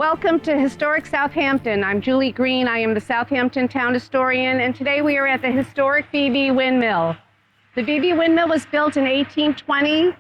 Welcome to Historic Southampton. I'm Julie Green. I am the Southampton town historian, and today we are at the historic Beebe Windmill. The Beebe Windmill was built in 1820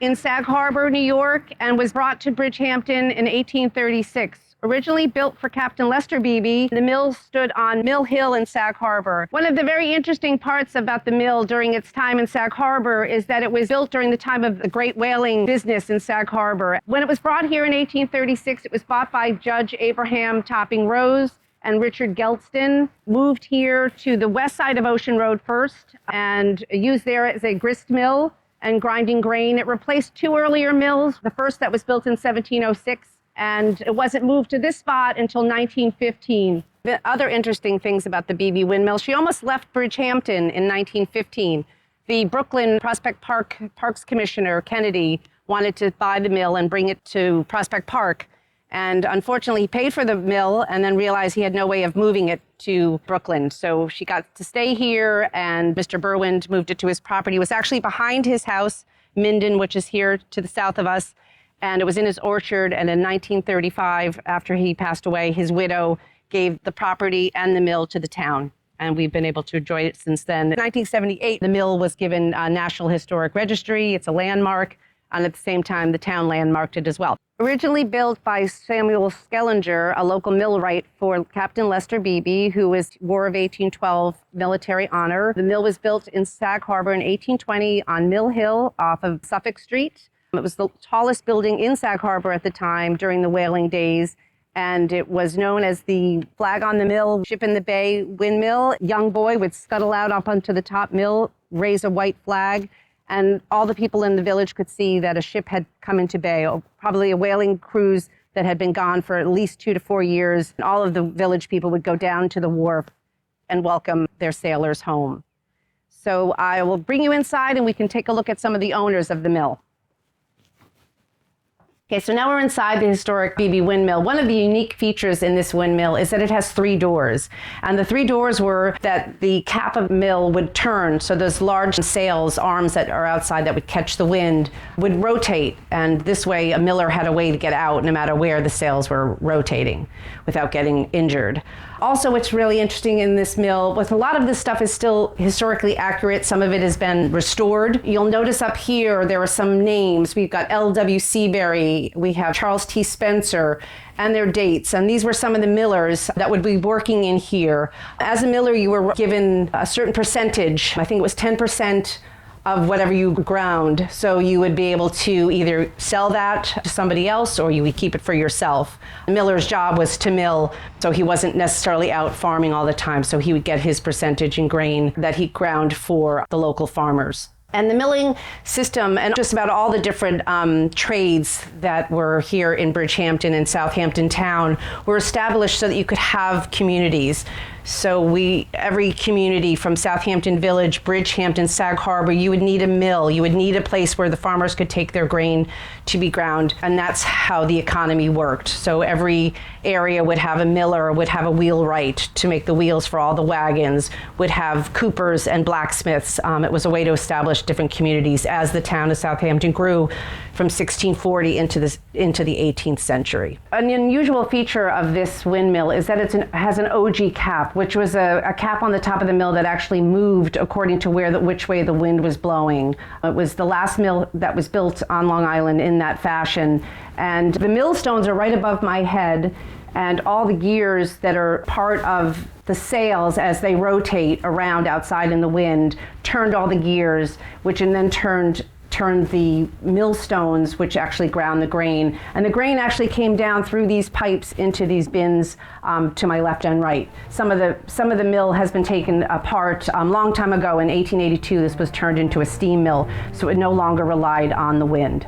in Sag Harbor, New York, and was brought to Bridgehampton in 1836. Originally built for Captain Lester Beebe, the mill stood on Mill Hill in Sag Harbor. One of the very interesting parts about the mill during its time in Sag Harbor is that it was built during the time of the great whaling business in Sag Harbor. When it was brought here in 1836, it was bought by Judge Abraham Topping Rose and Richard Gelston, moved here to the west side of Ocean Road first and used there as a grist mill and grinding grain. It replaced two earlier mills, the first that was built in 1706, and it wasn't moved to this spot until 1915. The other interesting things about the Beebe Windmill, she almost left Bridgehampton in 1915. The Brooklyn Prospect Parks Commissioner, Kennedy, wanted to buy the mill and bring it to Prospect Park. And unfortunately, he paid for the mill and then realized he had no way of moving it to Brooklyn. So she got to stay here, and Mr. Berwind moved it to his property. It was actually behind his house, Minden, which is here to the south of us. And it was in his orchard. And in 1935, after he passed away, his widow gave the property and the mill to the town. And we've been able to enjoy it since then. In 1978, the mill was given a National Historic Registry. It's a landmark. And at the same time, the town landmarked it as well. Originally built by Samuel Skellinger, a local millwright for Captain Lester Beebe, who was War of 1812 military honor. The mill was built in Sag Harbor in 1820 on Mill Hill off of Suffolk Street. It was the tallest building in Sag Harbor at the time during the whaling days, and it was known as the flag on the mill, ship in the bay windmill. Young boy would scuttle out up onto the top mill, raise a white flag, and all the people in the village could see that a ship had come into bay, probably a whaling cruise that had been gone for at least 2 to 4 years. And all of the village people would go down to the wharf and welcome their sailors home. So I will bring you inside and we can take a look at some of the owners of the mill. Okay, so now we're inside the historic Beebe Windmill. One of the unique features in this windmill is that it has 3 doors. And the 3 doors were that the cap of the mill would turn, so those large sails, arms that are outside that would catch the wind, would rotate. And this way, a miller had a way to get out no matter where the sails were rotating without getting injured. Also, what's really interesting in this mill, with a lot of this stuff is still historically accurate. Some of it has been restored. You'll notice up here, there are some names. We've got L.W. Seabury, we have Charles T. Spencer, and their dates. And these were some of the millers that would be working in here. As a miller, you were given a certain percentage. I think it was 10% of whatever you ground. So you would be able to either sell that to somebody else or you would keep it for yourself. The miller's job was to mill, so he wasn't necessarily out farming all the time. So he would get his percentage in grain that he ground for the local farmers. And the milling system and just about all the different trades that were here in Bridgehampton and Southampton town were established so that you could have communities. So every community from Southampton Village, Bridgehampton, Sag Harbor, you would need a mill. You would need a place where the farmers could take their grain to be ground. And that's how the economy worked. So every area would have a miller, would have a wheelwright to make the wheels for all the wagons, would have coopers and blacksmiths. It was a way to establish different communities as the town of Southampton grew from 1640 into the 18th century. An unusual feature of this windmill is that it has an OG cap, which was a cap on the top of the mill that actually moved according to which way the wind was blowing. It was the last mill that was built on Long Island in that fashion. And the millstones are right above my head, and all the gears that are part of the sails as they rotate around outside in the wind turned all the gears, which then turned the millstones, which actually ground the grain. And the grain actually came down through these pipes into these bins to my left and right. Some of the mill has been taken apart a long time ago. In 1882, this was turned into a steam mill, so it no longer relied on the wind.